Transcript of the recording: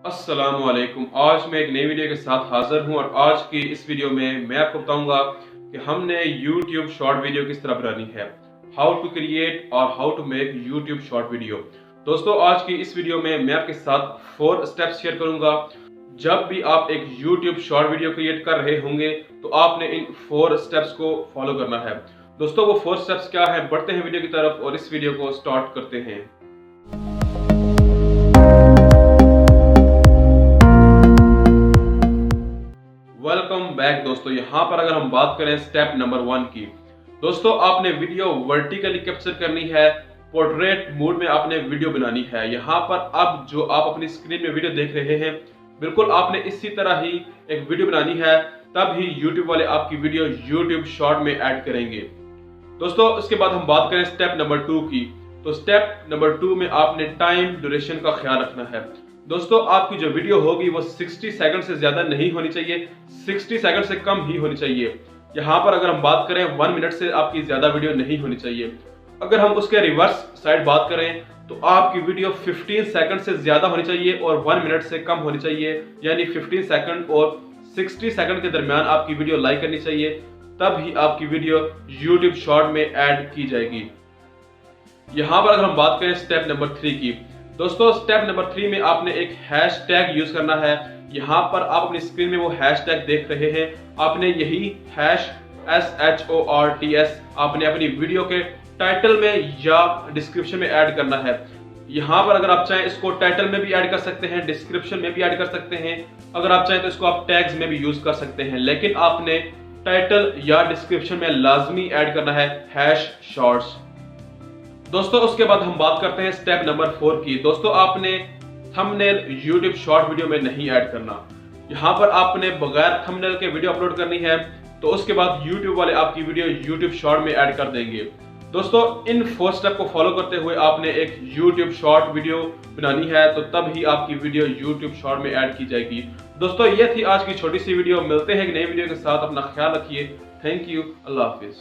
अस्सलामुअलैकुम। आज मैं एक नई वीडियो के साथ हाजिर हूं और आज की इस वीडियो में मैं आपको बताऊंगा कि हमने YouTube शॉर्ट वीडियो किस तरह बनानी है, हाउ टू क्रिएट और how to make YouTube short video. दोस्तों, आज की इस वीडियो में मैं आपके साथ 4 स्टेप्स शेयर करूंगा। जब भी आप एक YouTube शॉर्ट वीडियो क्रिएट कर रहे होंगे तो आपने इन 4 स्टेप्स को फॉलो करना है। दोस्तों, वो 4 स्टेप्स क्या है, बढ़ते हैं वीडियो की तरफ और इस वीडियो को स्टार्ट करते हैं। वेलकम बैक दोस्तों। यहाँ पर अगर हम बात करें स्टेप नंबर 1 की, दोस्तों आपने वीडियो वर्टिकली कैप्चर करनी है, पोर्ट्रेट मोड में आपने वीडियो बनानी है। यहाँ पर अब जो आप अपनी स्क्रीन में वीडियो देख रहे हैं, बिल्कुल आपने इसी तरह ही एक वीडियो बनानी है, तब ही YouTube वाले आपकी वीडियो YouTube शॉर्ट में ऐड करेंगे। दोस्तों, उसके बाद हम बात करें स्टेप नंबर 2 की, तो स्टेप नंबर 2 में आपने टाइम ड्यूरेशन का ख्याल रखना है। दोस्तों, आपकी जो वीडियो होगी वो 60 सेकंड से ज्यादा नहीं होनी चाहिए, 60 सेकंड से कम ही होनी चाहिए। यहाँ पर अगर हम बात करें 1 मिनट से आपकी ज्यादा वीडियो नहीं होनी चाहिए। अगर हम उसके रिवर्स साइड बात करें तो आपकी वीडियो 15 सेकंड से ज्यादा होनी चाहिए और 1 मिनट से कम होनी चाहिए, यानी 15 सेकंड और 60 सेकंड के दरमियान आपकी वीडियो लाइक करनी चाहिए, तब ही आपकी वीडियो YouTube शॉर्ट में ऐड की जाएगी। यहाँ पर अगर हम बात करें स्टेप नंबर 3 की, दोस्तों स्टेप नंबर 3 में आपने एक हैशटैग यूज करना है। यहाँ पर आप अपनी स्क्रीन में वो हैशटैग देख रहे हैं, आपने यही SHORTS आपने अपनी वीडियो के टाइटल में या डिस्क्रिप्शन में ऐड करना है। यहाँ पर अगर आप चाहें इसको टाइटल में भी ऐड कर सकते हैं, डिस्क्रिप्शन में भी ऐड कर सकते हैं, अगर आप चाहें तो इसको आप टैग्स में भी यूज कर सकते हैं, लेकिन आपने टाइटल या डिस्क्रिप्शन में लाजमी ऐड करना है #शॉर्ट्स। दोस्तों, उसके बाद हम बात करते हैं स्टेप नंबर 4 की। दोस्तों, आपने थंबनेल YouTube शॉर्ट वीडियो में नहीं ऐड करना। यहाँ पर आपने बगैर थंबनेल के वीडियो अपलोड करनी है, तो उसके बाद YouTube वाले आपकी वीडियो YouTube शॉर्ट में ऐड कर देंगे। दोस्तों, इन 4 स्टेप को फॉलो करते हुए आपने एक YouTube शॉर्ट वीडियो बनानी है, तो तब ही आपकी वीडियो YouTube शॉर्ट में ऐड की जाएगी। दोस्तों, ये थी आज की छोटी सी वीडियो। मिलते हैं एक नई वीडियो के साथ, अपना ख्याल रखिए। Thank you, Allah Hafiz.